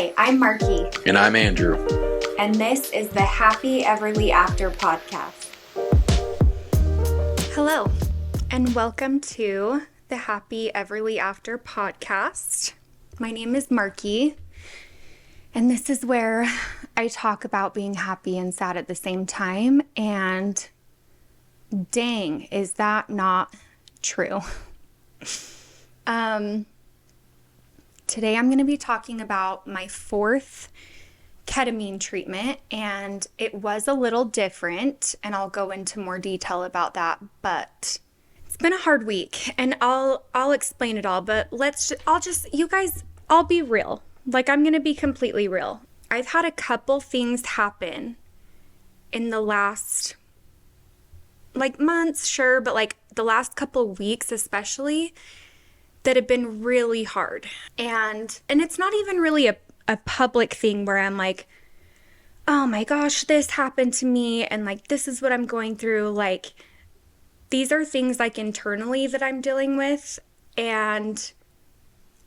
Hi, I'm Marky. And I'm Andrew. And this is the Happy Everly After podcast. Hello, and welcome to the Happy Everly After podcast. My name is Marky, and this is where I talk about being happy and sad at the same time. And dang, is that not true? Today I'm going to be talking about my fourth ketamine treatment, and it was a little different, and I'll go into more detail about that, but it's been a hard week, and I'll explain it all, but I'll be real. Like, I'm going to be completely real. I've had a couple things happen in the last, months, sure, but the last couple weeks especially, that have been really hard. And it's not even really a public thing where I'm like, oh my gosh, this happened to me, and this is what I'm going through. These are things internally that I'm dealing with, and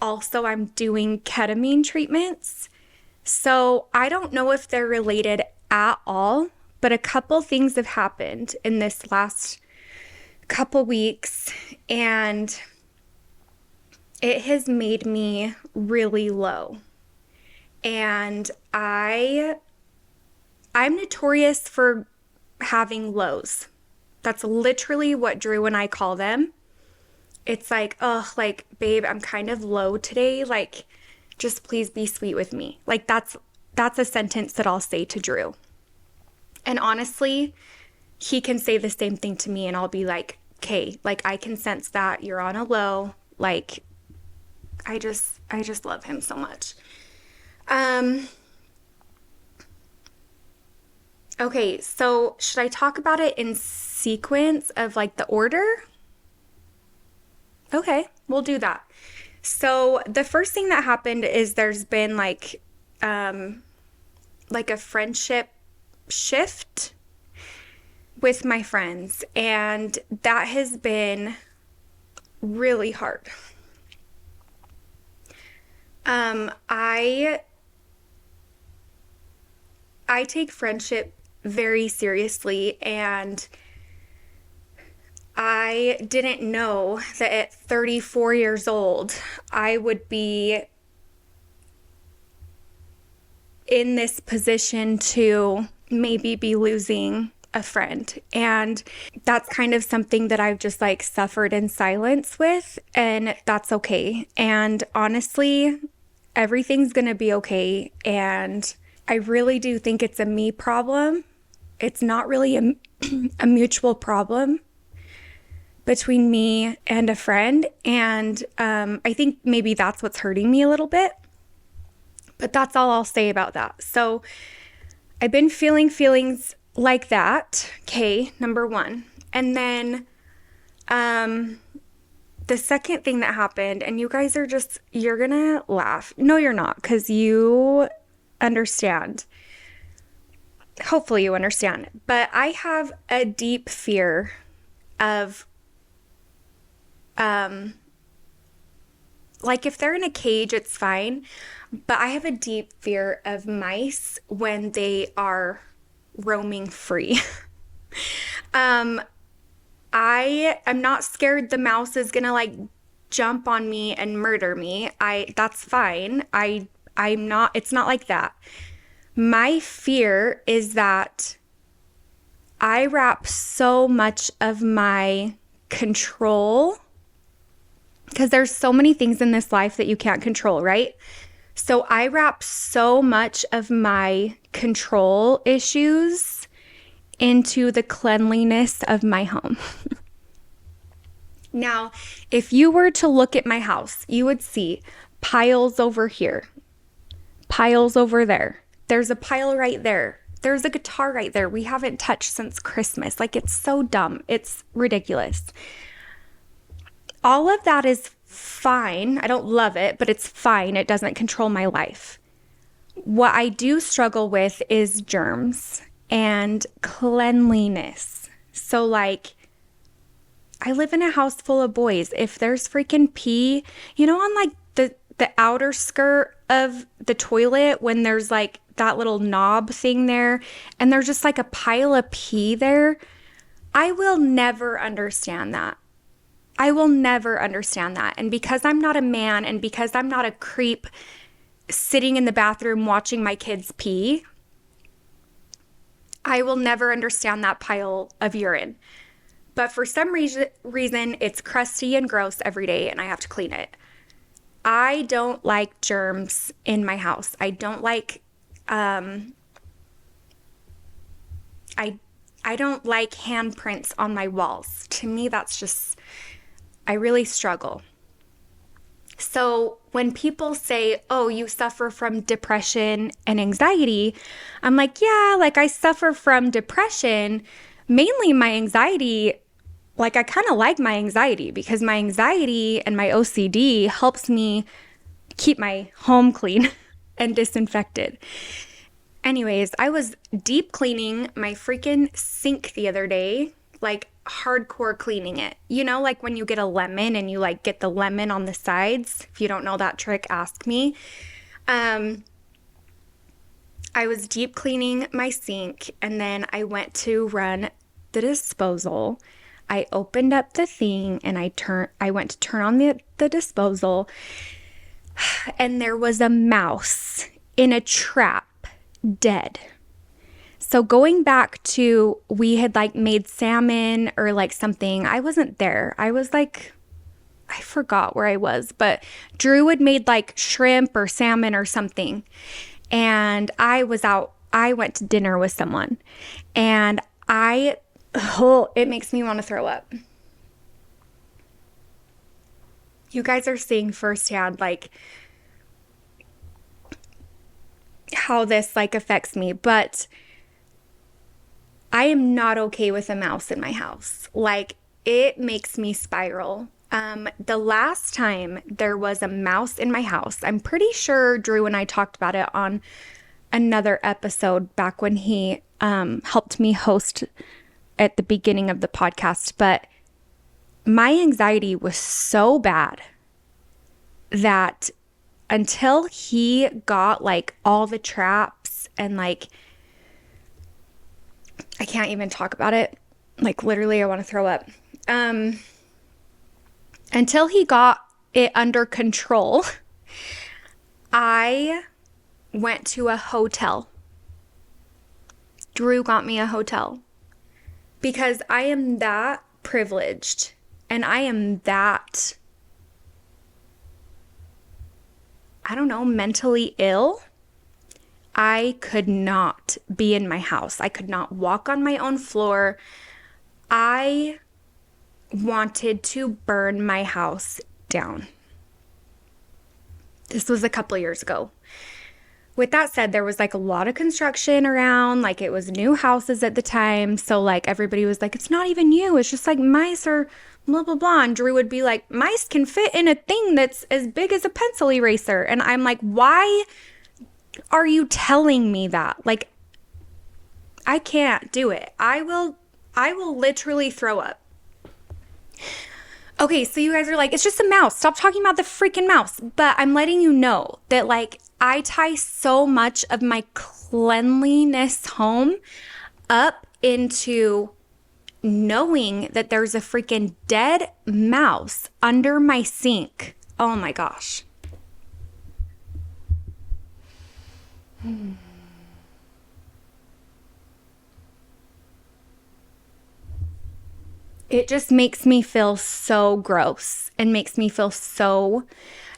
also I'm doing ketamine treatments. So I don't know if they're related at all, but a couple things have happened in this last couple weeks, and it has made me really low. And I'm notorious for having lows. That's literally what Drew and I call them. It's babe, I'm kind of low today. Just please be sweet with me. That's a sentence that I'll say to Drew. And honestly, he can say the same thing to me, and I'll be like, okay, I can sense that you're on a low. I just love him so much. Okay, so should I talk about it in sequence of the order? Okay, we'll do that. So the first thing that happened is there's been a friendship shift with my friends, and that has been really hard. I take friendship very seriously, and I didn't know that at 34 years old, I would be in this position to maybe be losing a friend. And that's kind of something that I've just suffered in silence with, and that's okay. And honestly, everything's gonna be okay. And I really do think it's a me problem. It's not really a mutual problem between me and a friend. And I think maybe that's what's hurting me a little bit. But that's all I'll say about that. So I've been feeling feelings like that. Okay, number one. And then the second thing that happened, and you guys are you're gonna laugh. No, you're not, because you understand. Hopefully you understand. But I have a deep fear of if they're in a cage, it's fine. But I have a deep fear of mice when they are roaming free. I'm not scared the mouse is gonna jump on me and murder me. That's fine. I'm not, it's not like that. My fear is that I wrap so much of my control, because there's so many things in this life that you can't control, right? So I wrap so much of my control issues into the cleanliness of my home. Now, if you were to look at my house, you would see piles over here, piles over there. There's a pile right there. There's a guitar right there we haven't touched since Christmas. It's so dumb. It's ridiculous. All of that is fine. I don't love it, but it's fine. It doesn't control my life. What I do struggle with is germs and cleanliness. So I live in a house full of boys. If there's freaking pee, on the the outer skirt of the toilet when there's like that little knob thing there and there's just like a pile of pee there. I will never understand that. I will never understand that. And because I'm not a man and because I'm not a creep sitting in the bathroom watching my kids pee, I will never understand that pile of urine. But for some reason, it's crusty and gross every day and I have to clean it. I don't like germs in my house. I don't like, I don't like handprints on my walls. To me, that's just, I really struggle. So when people say, oh, you suffer from depression and anxiety, I'm like, yeah, like I suffer from depression. Mainly my anxiety, like I kind of like my anxiety because my anxiety and my OCD helps me keep my home clean and disinfected. Anyways, I was deep cleaning my freaking sink the other day, like hardcore cleaning it. You know, like when you get a lemon and you like get the lemon on the sides. If you don't know that trick, ask me. I was deep cleaning my sink and then I went to run the disposal. I opened up the thing and I went to turn on the disposal and there was a mouse in a trap, dead. So going back to, we had like made salmon or like something. I wasn't there. I was like, I forgot where I was, but Drew had made like shrimp or salmon or something. And I was out, I went to dinner with someone and it makes me want to throw up. You guys are seeing firsthand like how this like affects me, but I am not okay with a mouse in my house. Like it makes me spiral. The last time there was a mouse in my house, I'm pretty sure Drew and I talked about it on another episode back when he helped me host at the beginning of the podcast, but my anxiety was so bad that until he got like all the traps and like, I can't even talk about it. Like literally I want to throw up. Until he got it under control, I went to a hotel. Drew got me a hotel because I am that privileged and I am that, I don't know, mentally ill. I could not be in my house. I could not walk on my own floor. I wanted to burn my house down. This was a couple years ago. With that said, there was like a lot of construction around, like it was new houses at the time. So like everybody was like, it's not even you. It's just like mice or blah, blah, blah. And Drew would be like, mice can fit in a thing that's as big as a pencil eraser. And I'm like, why are you telling me that? Like, I can't do it. I will literally throw up. Okay, so you guys are like, it's just a mouse. Stop talking about the freaking mouse. But I'm letting you know that like I tie so much of my cleanliness home up into knowing that there's a freaking dead mouse under my sink. Oh my gosh. It just makes me feel so gross and makes me feel so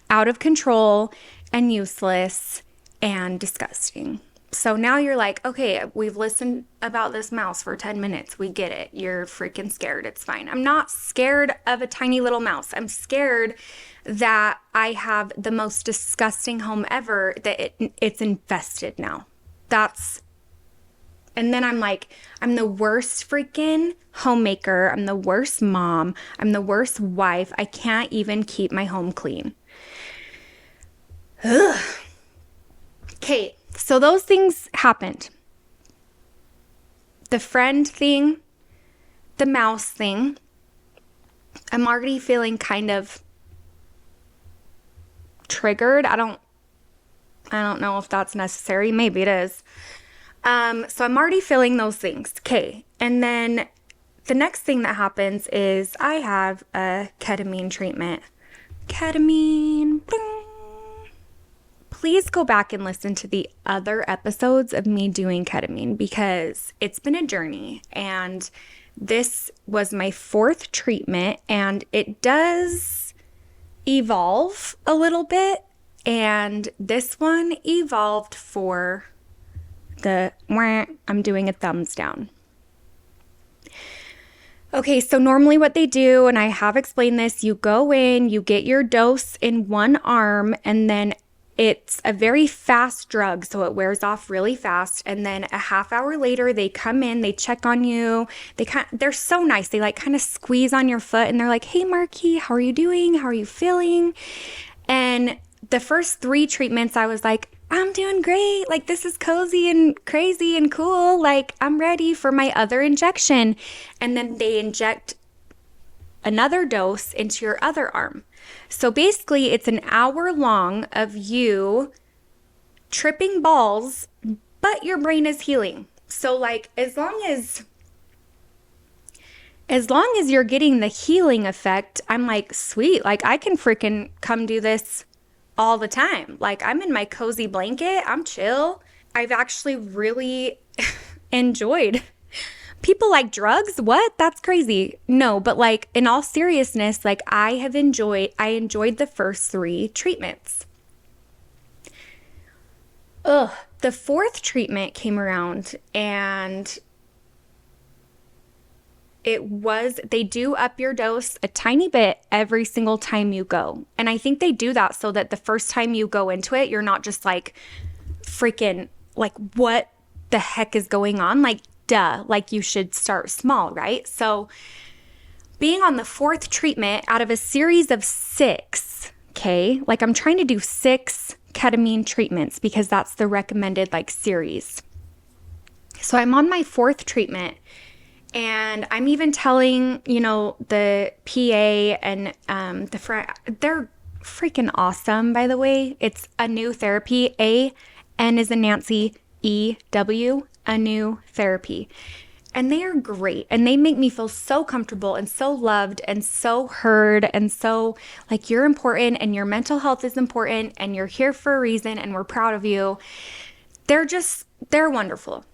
out of control and useless and disgusting. So now you're like, okay, we've listened about this mouse for 10 minutes. We get it. You're freaking scared. It's fine. I'm not scared of a tiny little mouse. I'm scared that I have the most disgusting home ever, that it's infested now. And then I'm like, I'm the worst freaking homemaker. I'm the worst mom. I'm the worst wife. I can't even keep my home clean. Ugh. Okay, so those things happened. The friend thing, the mouse thing. I'm already feeling kind of triggered. I don't know if that's necessary. Maybe it is. So I'm already feeling those things. Okay. And then the next thing that happens is I have a ketamine treatment. Ketamine. Bling. Please go back and listen to the other episodes of me doing ketamine because it's been a journey, and this was my 4th treatment, and it does evolve a little bit, and this one evolved for I'm doing a thumbs down. Okay, so normally what they do, and I have explained this, you go in, you get your dose in one arm, and then it's a very fast drug, so it wears off really fast. And then a half hour later, they come in, they check on you. They're so nice. They like kind of squeeze on your foot, and they're like, "Hey, Marky, how are you doing? How are you feeling?" And the first 3 treatments, I was like, "I'm doing great. Like, this is cozy and crazy and cool. Like, I'm ready for my other injection." And then they inject another dose into your other arm. So basically, it's an hour long of you tripping balls, but your brain is healing. So like, as long as you're getting the healing effect, I'm like, sweet, like I can freaking come do this all the time. Like, I'm in my cozy blanket, I'm chill. I've actually really enjoyed. People like drugs? What? That's crazy. No, but like, in all seriousness, like I enjoyed the first 3 treatments. The 4th treatment came around, and they do up your dose a tiny bit every single time you go. And I think they do that so that the first time you go into it, you're not just like freaking like, what the heck is going on? Like, duh, like you should start small, right? So being on the 4th treatment out of a series of 6, okay, like I'm trying to do 6 ketamine treatments because that's the recommended like series. So I'm on my 4th treatment, and I'm even telling, the PA and they're freaking awesome, by the way. It's a new therapy. N is in Nancy, EW, a new therapy. And they are great. And they make me feel so comfortable and so loved and so heard and so like, you're important and your mental health is important and you're here for a reason and we're proud of you. They're wonderful.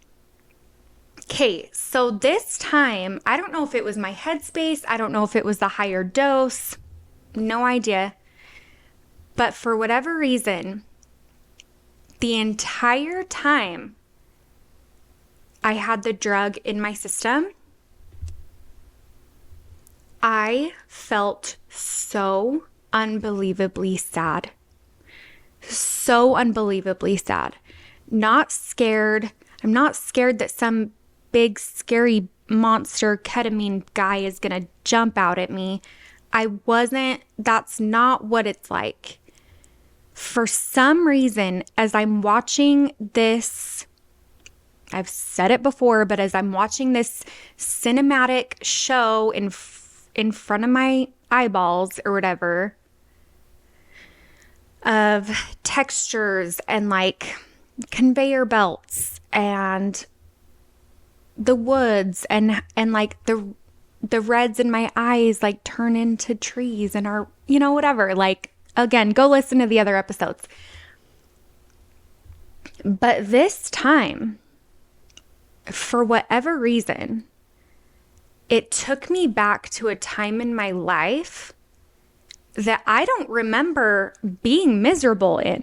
Okay, so this time, I don't know if it was my headspace. I don't know if it was the higher dose. No idea. But for whatever reason, the entire time I had the drug in my system, I felt so unbelievably sad. So unbelievably sad. Not scared. I'm not scared that some big, scary monster ketamine guy is going to jump out at me. That's not what it's like. For some reason, as I'm watching this, I've said it before, but as I'm watching this cinematic show in front of my eyeballs or whatever, of textures and like conveyor belts and the woods and like the reds in my eyes like turn into trees and are, whatever. Like, again, go listen to the other episodes. But this time, for whatever reason, it took me back to a time in my life that I don't remember being miserable in.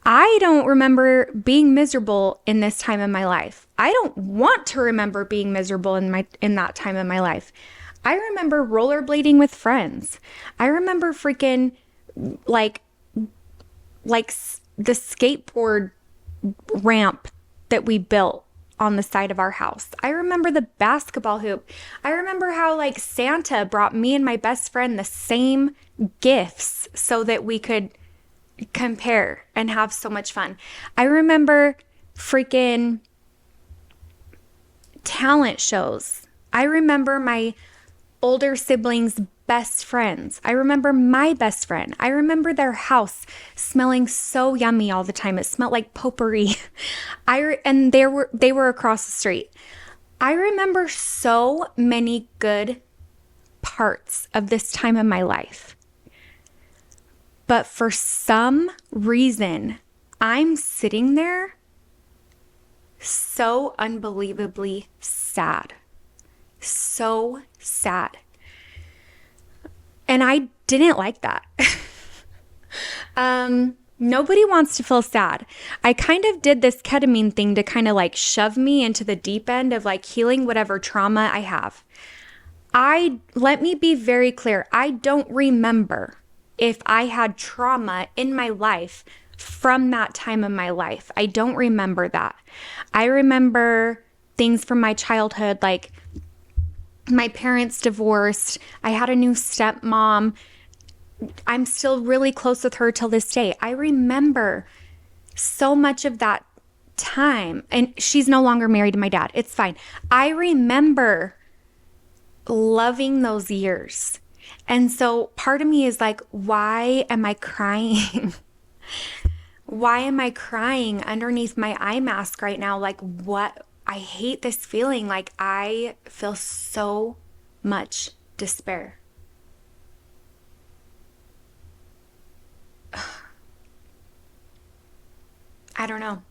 I don't remember being miserable in this time in my life. I don't want to remember being miserable in that time in my life. I remember rollerblading with friends. I remember freaking like the skateboard ramp that we built on the side of our house. I remember the basketball hoop. I remember how like Santa brought me and my best friend the same gifts so that we could compare and have so much fun. I remember freaking talent shows. I remember my older siblings' best friends. I remember my best friend. I remember their house smelling so yummy all the time. It smelled like potpourri. And they were across the street. I remember so many good parts of this time in my life. But for some reason, I'm sitting there so unbelievably sad. So sad. And I didn't like that. Nobody wants to feel sad. I kind of did this ketamine thing to kind of like shove me into the deep end of like healing whatever trauma I have. Let me be very clear. I don't remember if I had trauma in my life from that time in my life. I don't remember that. I remember things from my childhood, like my parents divorced. I had a new stepmom. I'm still really close with her till this day. I remember so much of that time, and she's no longer married to my dad. It's fine. I remember loving those years. And so part of me is like, why am I crying? Why am I crying underneath my eye mask right now? Like, what? I hate this feeling. Like, I feel so much despair. I don't know.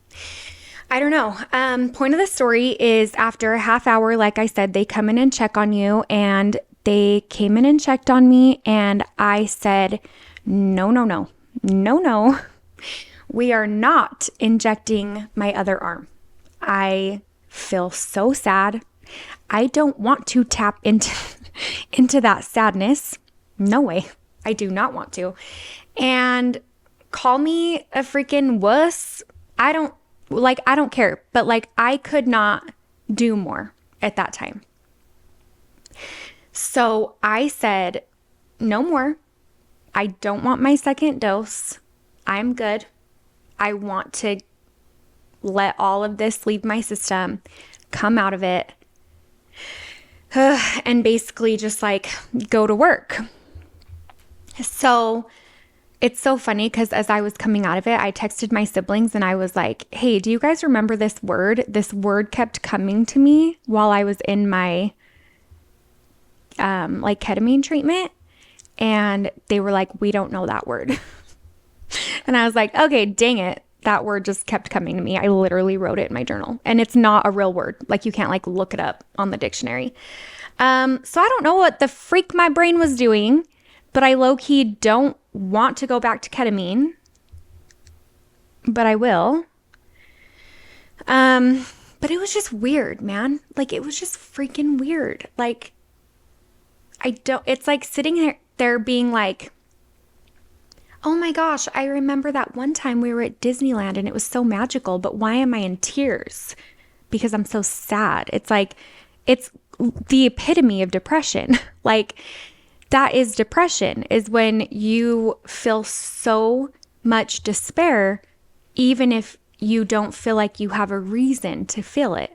Point of the story is after a half hour, like I said, they come in and check on you, and they came in and checked on me, and I said, no. We are not injecting my other arm. I feel so sad. I don't want to tap into that sadness. No way. I do not want to. And call me a freaking wuss. I don't care. But like, I could not do more at that time. So I said, no more. I don't want my second dose. I'm good. I want to let all of this leave my system, come out of it, and basically just like go to work. So it's so funny because as I was coming out of it, I texted my siblings and I was like, hey, do you guys remember this word? This word kept coming to me while I was in my like ketamine treatment. And they were like, we don't know that word. And I was like, okay, dang it. That word just kept coming to me. I literally wrote it in my journal, and it's not a real word. Like, you can't like look it up on the dictionary. So I don't know what the freak my brain was doing, but I low-key don't want to go back to ketamine, but I will. But it was just weird, man. Like, it was just freaking weird. Like, it's like sitting there being like, oh my gosh, I remember that one time we were at Disneyland and it was so magical, but why am I in tears? Because I'm so sad. It's like, it's the epitome of depression. Like, that is depression, is when you feel so much despair, even if you don't feel like you have a reason to feel it.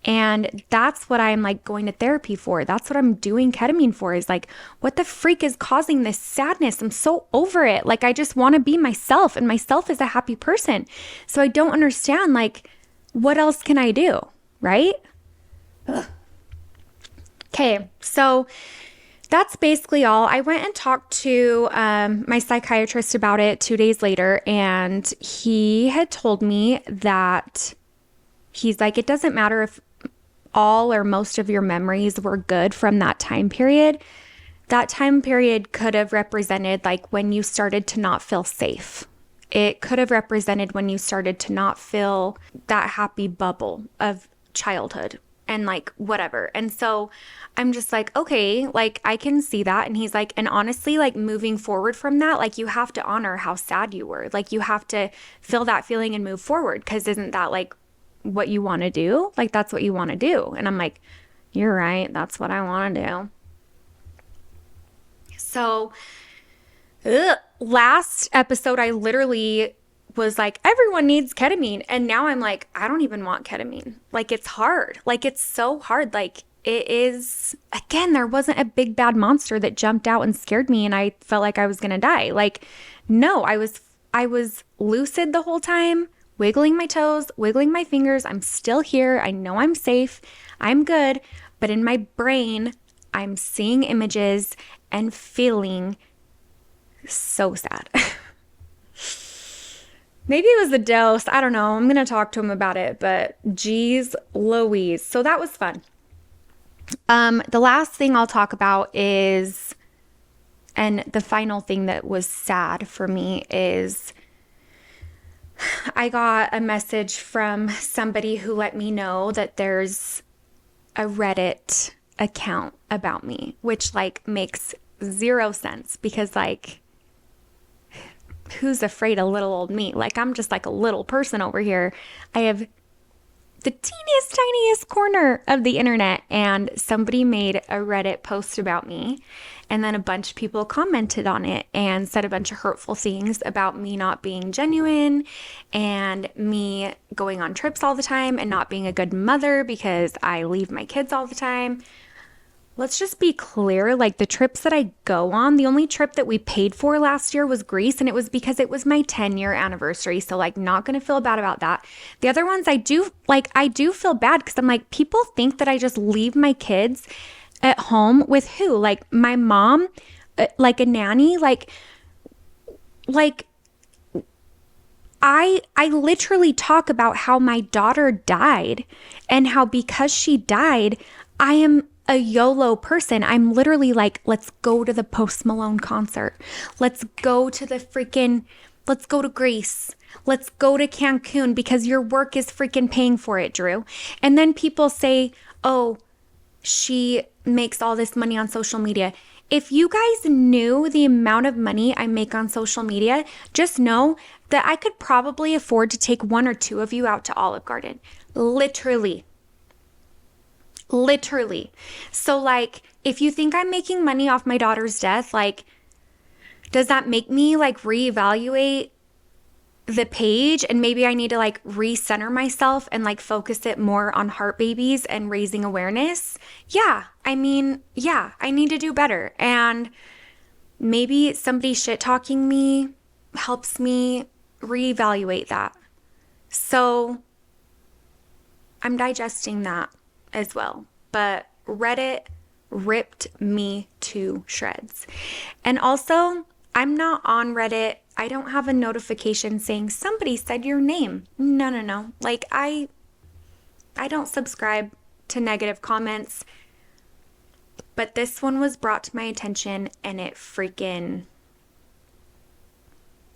And that's what I'm like going to therapy for. That's what I'm doing ketamine for, is like, what the freak is causing this sadness? I'm so over it. Like, I just want to be myself, and myself is a happy person. So I don't understand, like, what else can I do? Right? Okay. So that's basically all. I went and talked to my psychiatrist about it 2 days later, and he had told me that he's like, it doesn't matter if all or most of your memories were good from that time period. That time period could have represented like when you started to not feel safe. It could have represented when you started to not feel that happy bubble of childhood and like whatever. And so I'm just like, okay, like I can see that. And he's like, and honestly, like moving forward from that, like you have to honor how sad you were. Like you have to feel that feeling and move forward, because isn't that like what you want to do? Like, that's what you want to do. And I'm like, you're right. That's what I want to do. So last episode, I literally was like, everyone needs ketamine. And now I'm like, I don't even want ketamine. Like, it's hard. Like, it's so hard. Like, it is, again, there wasn't a big bad monster that jumped out and scared me and I felt like I was going to die. Like, no, I was lucid the whole time, wiggling my toes, wiggling my fingers. I'm still here. I know I'm safe. I'm good. But in my brain, I'm seeing images and feeling so sad. Maybe it was the dose. I don't know. I'm going to talk to him about it, but geez Louise. So that was fun. The last thing I'll talk about is, and the final thing that was sad for me is I got a message from somebody who let me know that there's a Reddit account about me, which like makes zero sense because like, who's afraid of little old me? Like, I'm just like a little person over here. I have the teeniest, tiniest corner of the internet, and somebody made a Reddit post about me, and then a bunch of people commented on it and said a bunch of hurtful things about me not being genuine and me going on trips all the time and not being a good mother because I leave my kids all the time. Let's just be clear, like the trips that I go on, the only trip that we paid for last year was Greece, and it was because it was my 10-year anniversary. So like not going to feel bad about that. The other ones I do feel bad because I'm like, people think that I just leave my kids at home with who? Like my mom, like a nanny, like I literally talk about how my daughter died and how because she died, I am a YOLO person. I'm literally like, let's go to the Post Malone concert. Let's go to Greece. Let's go to Cancun because your work is freaking paying for it, Drew. And then people say, oh, she makes all this money on social media. If you guys knew the amount of money I make on social media, just know that I could probably afford to take one or two of you out to Olive Garden. Literally. So like, if you think I'm making money off my daughter's death, like, does that make me like reevaluate the page? And maybe I need to like recenter myself and like focus it more on heart babies and raising awareness. Yeah. I mean, yeah, I need to do better. And maybe somebody shit talking me helps me reevaluate that. So I'm digesting that as well. But Reddit ripped me to shreds. And also, I'm not on Reddit. I don't have a notification saying somebody said your name. No. Like I don't subscribe to negative comments. But this one was brought to my attention and it freaking,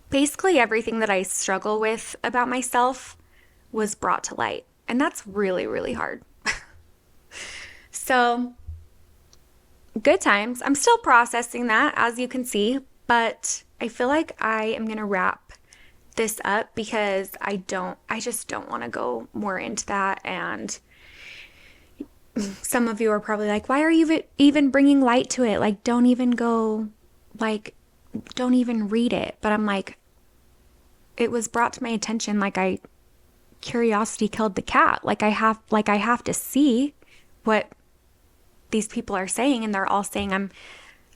basically everything that I struggle with about myself was brought to light. And that's really, really hard. So, good times. I'm still processing that, as you can see, but I feel like I am going to wrap this up because I just don't want to go more into that. And some of you are probably like, why are you even bringing light to it? Like, don't even read it. But I'm like, it was brought to my attention. Like curiosity killed the cat. Like I have to see what these people are saying, and they're all saying I'm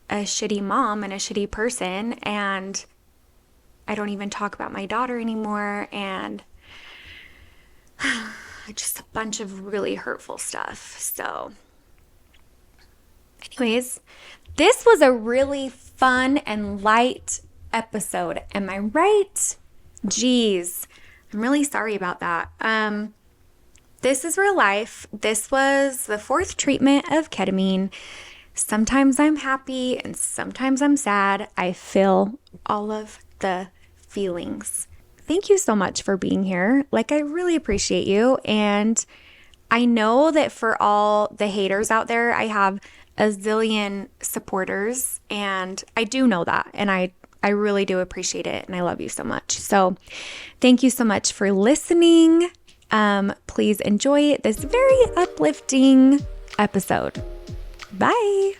a shitty mom and a shitty person, and I don't even talk about my daughter anymore, and just a bunch of really hurtful stuff. So anyways, this was a really fun and light episode. Am I right? Jeez, I'm really sorry about that. This is real life. This was the 4th treatment of ketamine. Sometimes I'm happy and sometimes I'm sad. I feel all of the feelings. Thank you so much for being here. Like, I really appreciate you. And I know that for all the haters out there, I have a zillion supporters, and I do know that. And I really do appreciate it. And I love you so much. So thank you so much for listening. Please enjoy this very uplifting episode. Bye.